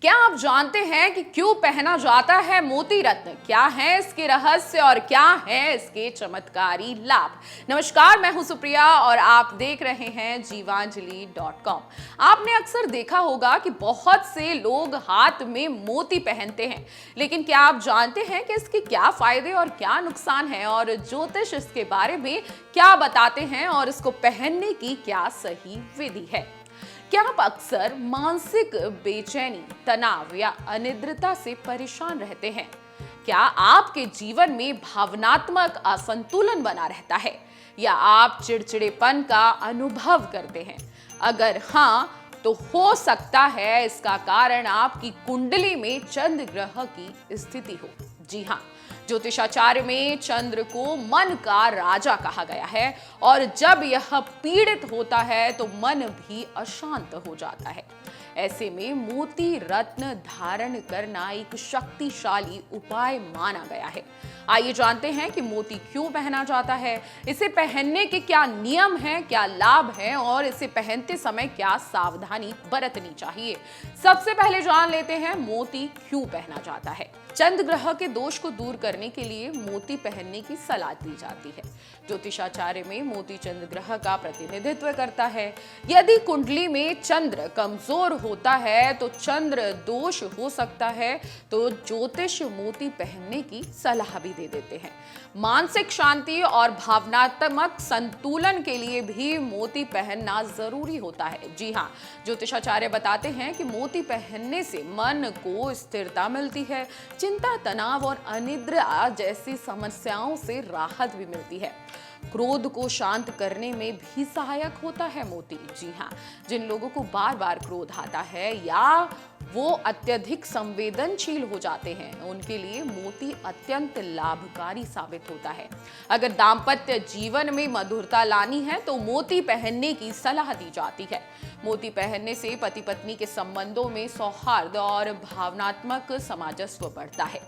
क्या आप जानते हैं कि क्यों पहना जाता है मोती रत्न? क्या है इसके रहस्य और क्या है इसके चमत्कारी लाभ? नमस्कार, मैं हूं सुप्रिया और आप देख रहे हैं जीवांजलि.com। आपने अक्सर देखा होगा कि बहुत से लोग हाथ में मोती पहनते हैं, लेकिन क्या आप जानते हैं कि इसके क्या फायदे और क्या नुकसान है और ज्योतिष इसके बारे में क्या बताते हैं और इसको पहनने की क्या सही विधि है? क्या आप अक्सर मानसिक बेचैनी, तनाव या अनिद्रता से परेशान रहते हैं? क्या आपके जीवन में भावनात्मक असंतुलन बना रहता है या आप चिड़चिड़ेपन का अनुभव करते हैं? अगर हाँ, तो हो सकता है इसका कारण आपकी कुंडली में चंद्र ग्रह की स्थिति हो। जी हाँ, ज्योतिषाचार्य में चंद्र को मन का राजा कहा गया है और जब यह पीड़ित होता है तो मन भी अशांत हो जाता है। ऐसे में मोती रत्न धारण करना एक शक्तिशाली उपाय माना गया है। आइए जानते हैं कि मोती क्यों पहना जाता है, इसे पहनने के क्या नियम हैं, क्या लाभ हैं और इसे पहनते समय क्या सावधानी बरतनी चाहिए। सबसे पहले जान लेते हैं मोती क्यों पहना जाता है। चंद्र ग्रह के दोष को दूर करने के लिए मोती पहनने की सलाह दी जाती है। ज्योतिषाचार्य में मोती चंद्र ग्रह का प्रतिनिधित्व करता है। यदि कुंडली में चंद्र कमजोर होता है तो चंद्र दोष हो सकता है, तो ज्योतिष मोती पहनने की सलाह भी दे देते हैं। मानसिक शांति और भावनात्मक संतुलन के लिए भी मोती पहनना जरूरी होता है। जी हाँ, ज्योतिषाचार्य बताते हैं कि मोती पहनने से मन को स्थिरता मिलती है, चिंता, तनाव और अनिद्रा जैसी समस्याओं से राहत भी मिलती है। क्रोध को शांत करने में भी सहायक होता है मोती। जी हाँ, जिन लोगों को बार बार क्रोध आता है या वो अत्यधिक संवेदनशील हो जाते हैं, उनके लिए मोती अत्यंत लाभकारी साबित होता है। अगर दाम्पत्य जीवन में मधुरता लानी है तो मोती पहनने की सलाह दी जाती है। मोती पहनने से पति पत्नी के संबंधों में सौहार्द और भावनात्मक सामंजस्य बढ़ता है।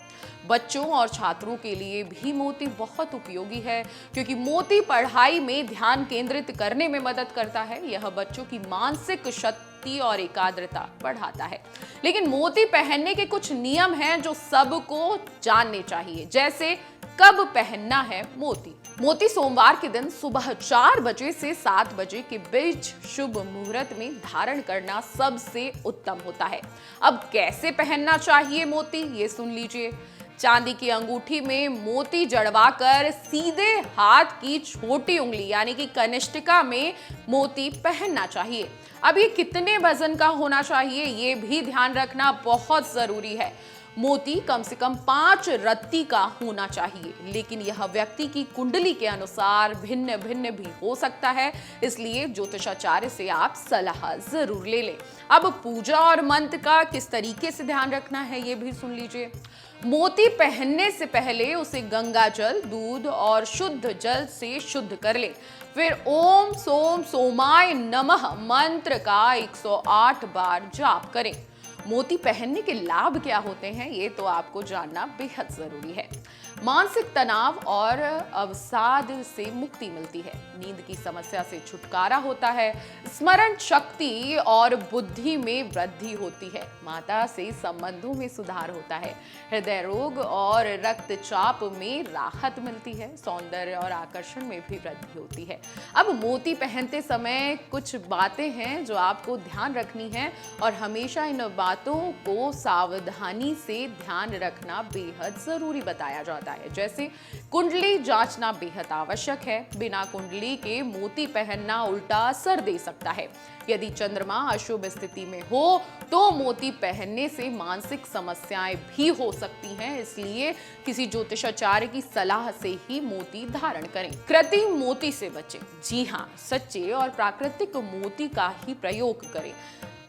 बच्चों और छात्रों के लिए भी मोती बहुत उपयोगी है, क्योंकि मोती पढ़ाई में ध्यान केंद्रित करने में मदद करता है। यह बच्चों की मानसिक शक्ति और एकाग्रता बढ़ाता है। लेकिन मोती पहनने के कुछ नियम हैं जो सबको जानने चाहिए, जैसे कब पहनना है मोती। मोती सोमवार के दिन सुबह 4 बजे से 7 बजे के बीच शुभ मुहूर्त में धारण करना सबसे उत्तम होता है। अब कैसे पहनना चाहिए मोती, ये सुन लीजिए। चांदी की अंगूठी में मोती जड़वाकर सीधे हाथ की छोटी उंगली यानी कि कनिष्ठिका में मोती पहनना चाहिए। अब ये कितने वजन का होना चाहिए, ये भी ध्यान रखना बहुत जरूरी है। मोती कम से कम 5 रत्ती का होना चाहिए, लेकिन यह व्यक्ति की कुंडली के अनुसार भिन्न भिन्न भी हो सकता है, इसलिए ज्योतिषाचार्य से आप सलाह जरूर ले लें। अब पूजा और मंत्र का किस तरीके से ध्यान रखना है, ये भी सुन लीजिए। मोती पहनने से पहले उसे गंगा जल, दूध और शुद्ध जल से शुद्ध कर ले। फिर ओम सोम सोमाय नमः मंत्र का 108 बार जाप करें। मोती पहनने के लाभ क्या होते हैं, ये तो आपको जानना बेहद जरूरी है। मानसिक तनाव और अवसाद से मुक्ति मिलती है, नींद की समस्या से छुटकारा होता है, स्मरण शक्ति और बुद्धि में वृद्धि होती है, माता से संबंधों में सुधार होता है, हृदय रोग और रक्तचाप में राहत मिलती है, सौंदर्य और आकर्षण में भी वृद्धि होती है। अब मोती पहनते समय कुछ बातें हैं जो आपको ध्यान रखनी है और हमेशा इन बातों को सावधानी से ध्यान रखना बेहद जरूरी बताया जाता है। जैसे कुंडली जांचना बेहद आवश्यक है, बिना कुंडली के मोती पहनना उल्टा असर दे सकता है। यदि चंद्रमा अशुभ स्थिति में हो तो मोती पहनने से मानसिक समस्याएं भी हो सकती हैं, इसलिए किसी ज्योतिषाचार्य की सलाह से ही मोती धारण करें। कृत्रिम मोती से बचें। जी हाँ, सच्चे और प्राकृतिक मोती का ही प्रयोग करें,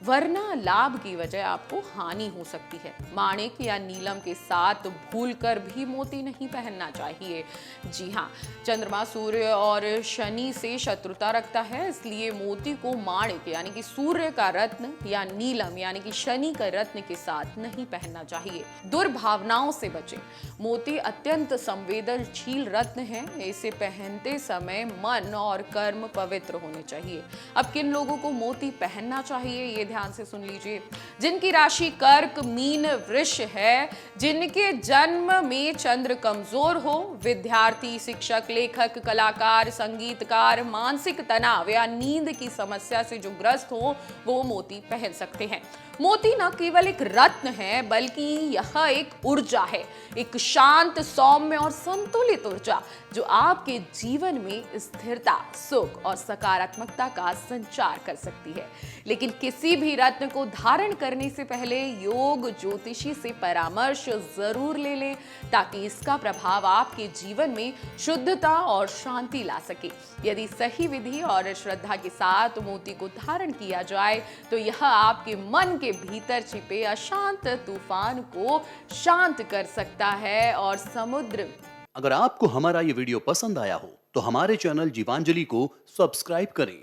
वरना लाभ की वजह आपको हानि हो सकती है। माणिक या नीलम के साथ भूलकर भी मोती नहीं पहनना चाहिए। जी हाँ, चंद्रमा सूर्य और शनि से शत्रुता रखता है, इसलिए मोती को माणिक यानी कि सूर्य का रत्न या नीलम यानी कि शनि का रत्न के साथ नहीं पहनना चाहिए। दुर्भावनाओं से बचें। मोती अत्यंत संवेदनशील रत्न है, इसे पहनते समय मन और कर्म पवित्र होने चाहिए। अब किन लोगों को मोती पहनना चाहिए, ये ध्यान से सुन लीजिए। जिनकी राशि कर्क, मीन, वृष है, जिनके जन्म में चंद्र कमजोर हो, विद्यार्थी, शिक्षक, लेखक, कलाकार, संगीतकार, मानसिक तनाव या नींद की समस्या से जो ग्रस्त हो, वो मोती पहन सकते हैं। मोती न केवल एक रत्न है, बल्कि यह एक ऊर्जा है, एक शांत, सौम्य और संतुलित ऊर्जा जो आपके जीवन में स्थिरता, सुख और सकारात्मकता का संचार कर सकती है। लेकिन किसी भी रत्न को धारण करने से पहले योग ज्योतिषी से परामर्श जरूर ले लें, ताकि इसका प्रभाव आपके जीवन में शुद्धता और शांति ला सके। यदि सही विधि और श्रद्धा के साथ मोती को धारण किया जाए तो यह आपके मन के भीतर छिपे अशांत तूफान को शांत कर सकता है और समुद्र। अगर आपको हमारा ये वीडियो पसंद आया हो तो हमारे चैनल जीवांजलि को सब्सक्राइब करें